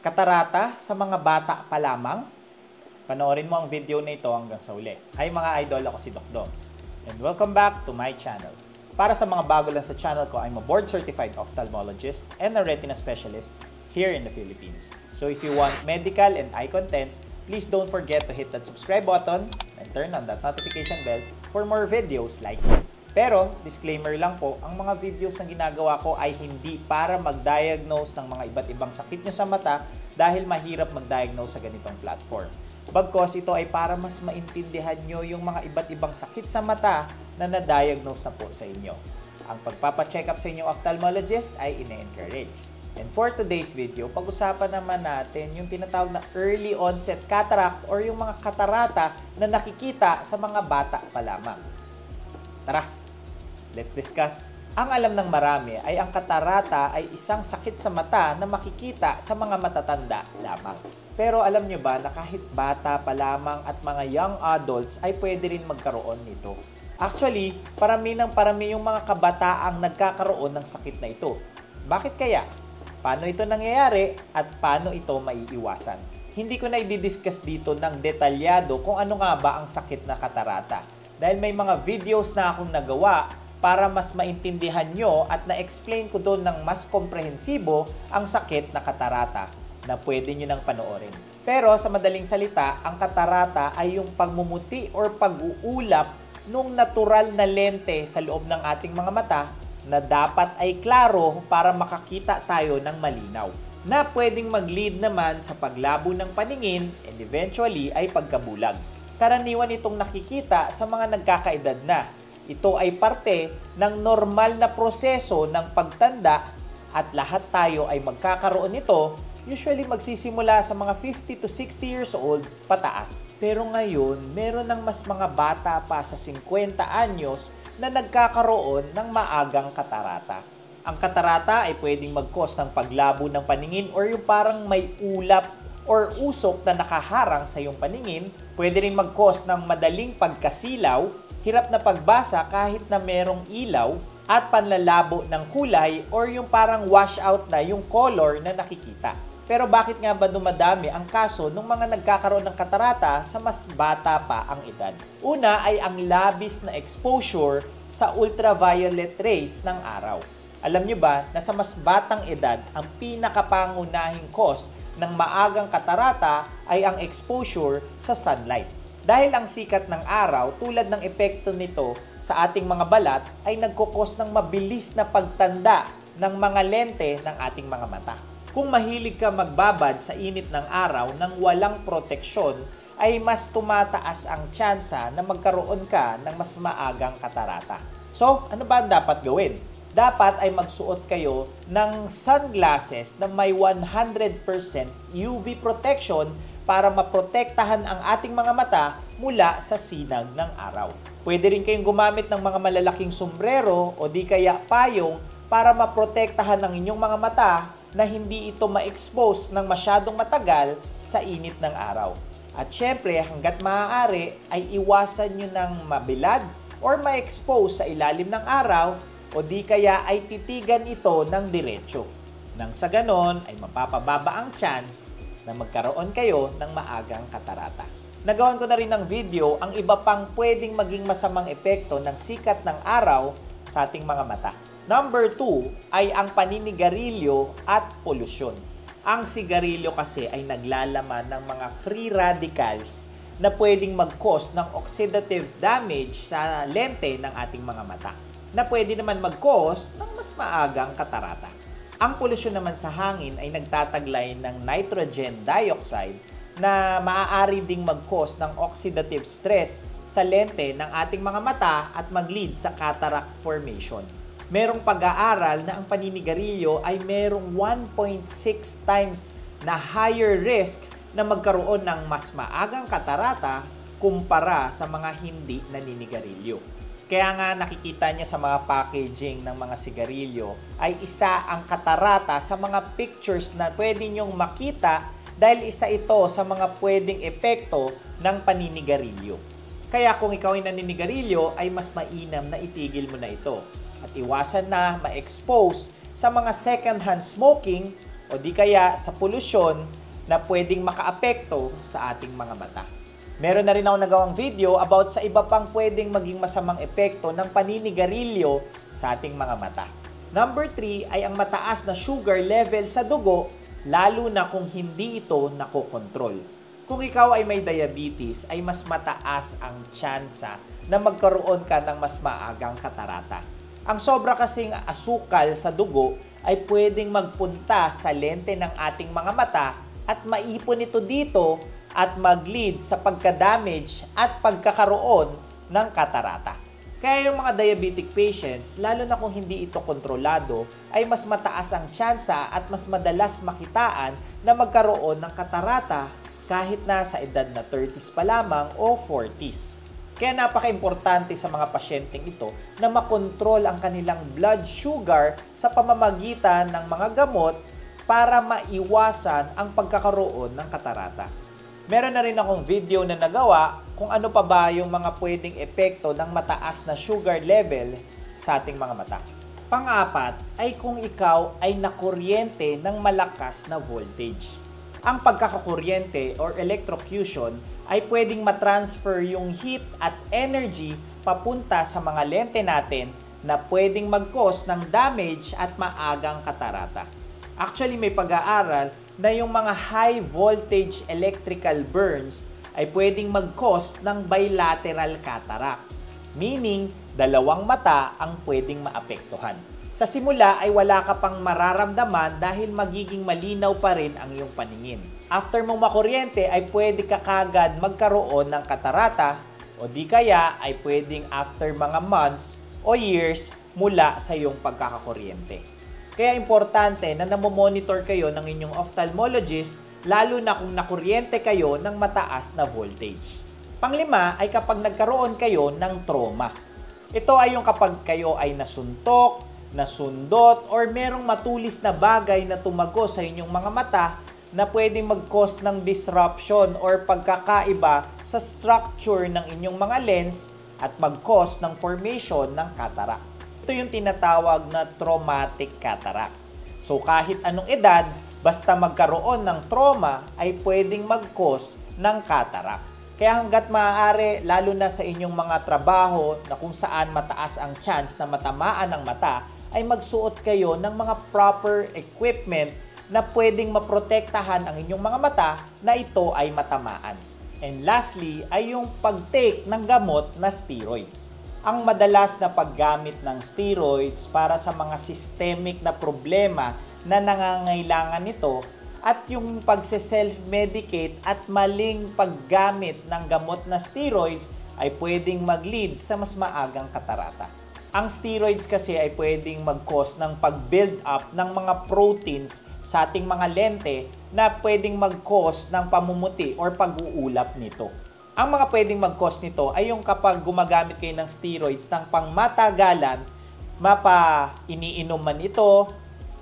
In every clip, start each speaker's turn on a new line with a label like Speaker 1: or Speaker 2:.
Speaker 1: Katarata sa mga bata pa lamang? Panoorin mo ang video na ito hanggang sa uli. Hi mga idol, ako si Doc Doms. And welcome back to my channel. Para sa mga bago lang sa channel ko, I'm a board-certified ophthalmologist and a retina specialist here in the Philippines. So if you want medical and eye contents, please don't forget to hit that subscribe button and turn on that notification bell for more videos like this. Pero, disclaimer lang po, ang mga videos na ginagawa ko ay hindi para mag-diagnose ng mga iba't ibang sakit nyo sa mata dahil mahirap mag-diagnose sa ganitong platform. Bagkos ito ay para mas maintindihan nyo yung mga iba't ibang sakit sa mata na na-diagnose na po sa inyo. Ang pagpapacheck up sa inyong ophthalmologist ay ine-encourage. And for today's video, pag-usapan naman natin yung tinatawag na early onset cataract or yung mga katarata na nakikita sa mga bata pa lamang. Tara, let's discuss. Ang alam ng marami ay ang katarata ay isang sakit sa mata na makikita sa mga matatanda lamang. Pero alam nyo ba na kahit bata pa lamang at mga young adults ay pwede rin magkaroon nito? Actually, parami yung mga kabataang nagkakaroon ng sakit na ito. Bakit kaya? Paano ito nangyayari at paano ito maiiwasan? Hindi ko na i-discuss dito ng detalyado kung ano nga ba ang sakit na katarata. Dahil may mga videos na akong nagawa para mas maintindihan nyo at na-explain ko doon ng mas komprehensibo ang sakit na katarata na pwede nyo nang panoorin. Pero sa madaling salita, ang katarata ay yung pagmumuti or pag-uulap nung natural na lente sa loob ng ating mga mata na dapat ay klaro para makakita tayo ng malinaw, na pwedeng mag-lead naman sa paglabo ng paningin and eventually ay pagkabulag. Karaniwan itong nakikita sa mga nagkakaedad na. Ito ay parte ng normal na proseso ng pagtanda at lahat tayo ay magkakaroon nito, usually magsisimula sa mga 50 to 60 years old pataas. Pero ngayon, meron ng mas mga bata pa sa 50 anyos na nagkakaroon ng maagang katarata. Ang katarata ay pwedeng mag-cause ng paglabo ng paningin or yung parang may ulap or usok na nakaharang sa iyong paningin. Pwede rin mag-cause ng madaling pagkasilaw, hirap na pagbasa kahit na merong ilaw, at panlalabo ng kulay or yung parang wash out na yung color na nakikita. Pero bakit nga ba dumadami ang kaso ng mga nagkakaroon ng katarata sa mas bata pa ang edad? Una ay ang labis na exposure sa ultraviolet rays ng araw. Alam nyo ba na sa mas batang edad, ang pinakapangunahing cause ng maagang katarata ay ang exposure sa sunlight. Dahil ang sikat ng araw, tulad ng epekto nito sa ating mga balat, ay nagkukos ng mabilis na pagtanda ng mga lente ng ating mga mata. Kung mahilig ka magbabad sa init ng araw nang walang proteksyon, ay mas tumataas ang tsansa na magkaroon ka ng mas maagang katarata. So, ano ba ang dapat gawin? Dapat ay magsuot kayo ng sunglasses na may 100% UV protection para maprotektahan ang ating mga mata mula sa sinag ng araw. Pwede rin kayong gumamit ng mga malalaking sombrero o di kaya payong para maprotektahan ang inyong mga mata na hindi ito ma-expose ng masyadong matagal sa init ng araw. At syempre, hanggat maaari ay iwasan nyo ng mabilad or ma-expose sa ilalim ng araw o di kaya ay titigan ito ng diretso. Nang sa ganon ay mapapababa ang chance na magkaroon kayo ng maagang katarata. Nagawan ko na rin ng video ang iba pang pwedeng maging masamang epekto ng sikat ng araw sa ating mga mata. Number 2 ay ang paninigarilyo at polusyon. Ang sigarilyo kasi ay naglalaman ng mga free radicals na pwedeng mag-cause ng oxidative damage sa lente ng ating mga mata, na pwede naman mag-cause ng mas maagang katarata. Ang polusyon naman sa hangin ay nagtataglay ng nitrogen dioxide na maaari ding mag-cause ng oxidative stress sa lente ng ating mga mata at mag-lead sa cataract formation. Merong pag-aaral na ang paninigarilyo ay merong 1.6 times na higher risk na magkaroon ng mas maagang katarata kumpara sa mga hindi naninigarilyo. Kaya nga nakikita niya sa mga packaging ng mga sigarilyo ay isa ang katarata sa mga pictures na pwede nyong makita dahil isa ito sa mga pwedeng epekto ng paninigarilyo. Kaya kung ikaw ay naninigarilyo ay mas mainam na itigil mo na ito at iwasan na ma-expose sa mga second-hand smoking o di kaya sa polusyon na pwedeng makaapekto sa ating mga mata. Meron na rin ako nagawang video about sa iba pang pwedeng maging masamang epekto ng paninigarilyo sa ating mga mata. Number 3 ay ang mataas na sugar level sa dugo, lalo na kung hindi ito nakokontrol. Kung ikaw ay may diabetes, ay mas mataas ang tsansa na magkaroon ka ng mas maagang katarata. Ang sobra kasing asukal sa dugo ay pwedeng magpunta sa lente ng ating mga mata at maipon ito dito at mag-lead sa pagka-damage at pagkakaroon ng katarata. Kaya yung mga diabetic patients, lalo na kung hindi ito kontrolado, ay mas mataas ang tsansa at mas madalas makitaan na magkaroon ng katarata kahit nasa edad na 30s pa lamang o 40s. Kaya napaka-importante sa mga pasyenteng ito na makontrol ang kanilang blood sugar sa pamamagitan ng mga gamot para maiwasan ang pagkakaroon ng katarata. Meron na rin akong video na nagawa kung ano pa ba yung mga pwedeng epekto ng mataas na sugar level sa ating mga mata. Pang-apat ay kung ikaw ay nakuryente ng malakas na voltage. Ang pagkakakuryente or electrocution ay pwedeng matransfer yung heat at energy papunta sa mga lente natin na pwedeng mag-cause ng damage at maagang katarata. Actually, may pag-aaral na yung mga high voltage electrical burns ay pwedeng mag-cause ng bilateral cataract, meaning dalawang mata ang pwedeng maapektuhan. Sa simula ay wala ka pang mararamdaman dahil magiging malinaw pa rin ang iyong paningin. After mong makuryente ay pwede ka kagad magkaroon ng katarata o di kaya ay pwedeng after mga months o years mula sa iyong pagkakakuryente. Kaya importante na namomonitor kayo ng inyong ophthalmologist lalo na kung nakuryente kayo ng mataas na voltage. Panglima ay kapag nagkaroon kayo ng trauma. Ito ay yung kapag kayo ay nasuntok, nasundot, or merong matulis na bagay na tumago sa inyong mga mata na pwedeng mag-cause ng disruption or pagkakaiba sa structure ng inyong mga lens at mag-cause ng formation ng cataract. Ito yung tinatawag na traumatic cataract. So kahit anong edad, basta magkaroon ng trauma ay pwedeng mag-cause ng cataract. Kaya hanggat maaari, lalo na sa inyong mga trabaho na kung saan mataas ang chance na matamaan ang mata, ay magsuot kayo ng mga proper equipment na pwedeng maprotektahan ang inyong mga mata na ito ay matamaan. And lastly, ay yung pag-take ng gamot na steroids. Ang madalas na paggamit ng steroids para sa mga systemic na problema na nangangailangan nito at yung pagse-self-medicate at maling paggamit ng gamot na steroids ay pwedeng mag-lead sa mas maagang katarata. Ang steroids kasi ay pwedeng mag-cause ng pag-build up ng mga proteins sa ating mga lente na pwedeng mag-cause ng pamumuti or pag-uulap nito. Ang mga pwedeng mag-cause nito ay yung kapag gumagamit kayo ng steroids ng pangmatagalan, iniinom man ito,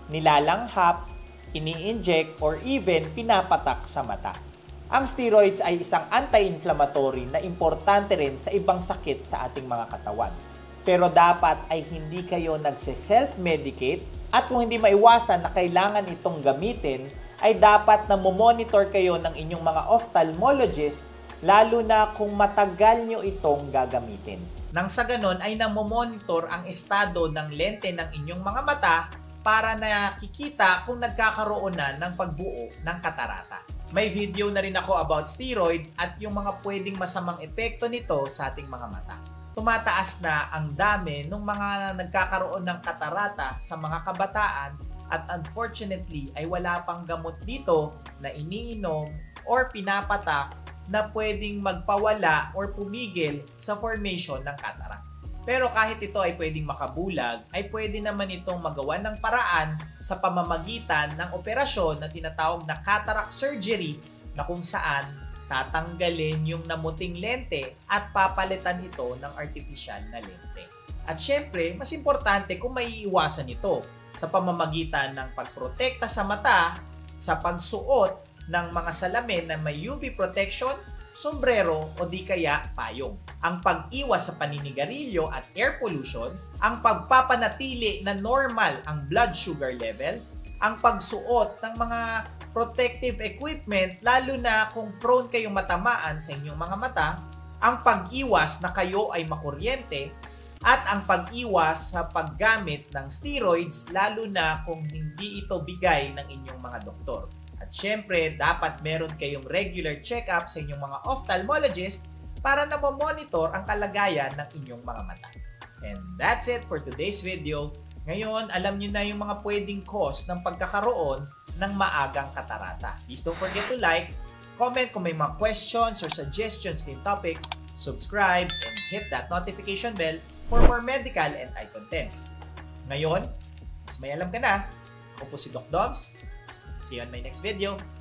Speaker 1: nilalanghap, ini-inject, or even pinapatak sa mata. Ang steroids ay isang anti-inflammatory na importante rin sa ibang sakit sa ating mga katawan. Pero dapat ay hindi kayo nagse-self-medicate at kung hindi maiwasan na kailangan itong gamitin, ay dapat na monitor kayo ng inyong mga ophthalmologist lalo na kung matagal nyo itong gagamitin. Nang sa ganon ay namomonitor ang estado ng lente ng inyong mga mata para nakikita kung nagkakaroon na ng pagbuo ng katarata. May video na rin ako about steroid at yung mga pwedeng masamang epekto nito sa ating mga mata. Tumataas na ang dami ng mga nagkakaroon ng katarata sa mga kabataan at unfortunately ay wala pang gamot dito na iniinom or pinapatak na pwedeng magpawala or pumigil sa formation ng cataract. Pero kahit ito ay pwedeng makabulag, ay pwede naman itong magawa ng paraan sa pamamagitan ng operasyon na tinatawag na cataract surgery na kung saan tatanggalin yung namuting lente at papalitan ito ng artificial na lente. At syempre, mas importante kung maiiwasan ito sa pamamagitan ng pagprotekta sa mata, sa pagsuot ng mga salamin na may UV protection, sombrero o di kaya payong. Ang pag-iwas sa paninigarilyo at air pollution, ang pagpapanatili na normal ang blood sugar level, ang pagsuot ng mga protective equipment, lalo na kung prone kayong matamaan sa inyong mga mata, ang pag-iwas na kayo ay makuryente, at ang pag-iwas sa paggamit ng steroids, lalo na kung hindi ito bigay ng inyong mga doktor. At syempre, dapat meron kayong regular check-up sa inyong mga ophthalmologist para na monitor ang kalagayan ng inyong mga mata. And that's it for today's video. Ngayon, alam nyo na yung mga pwedeng cause ng pagkakaroon ng maagang katarata. Please don't forget to like, comment kung may mga questions or suggestions in topics, subscribe, and hit that notification bell for more medical and eye contents. Ngayon, mas may alam ka na. Ako po si Doc Doms. See you on my next video.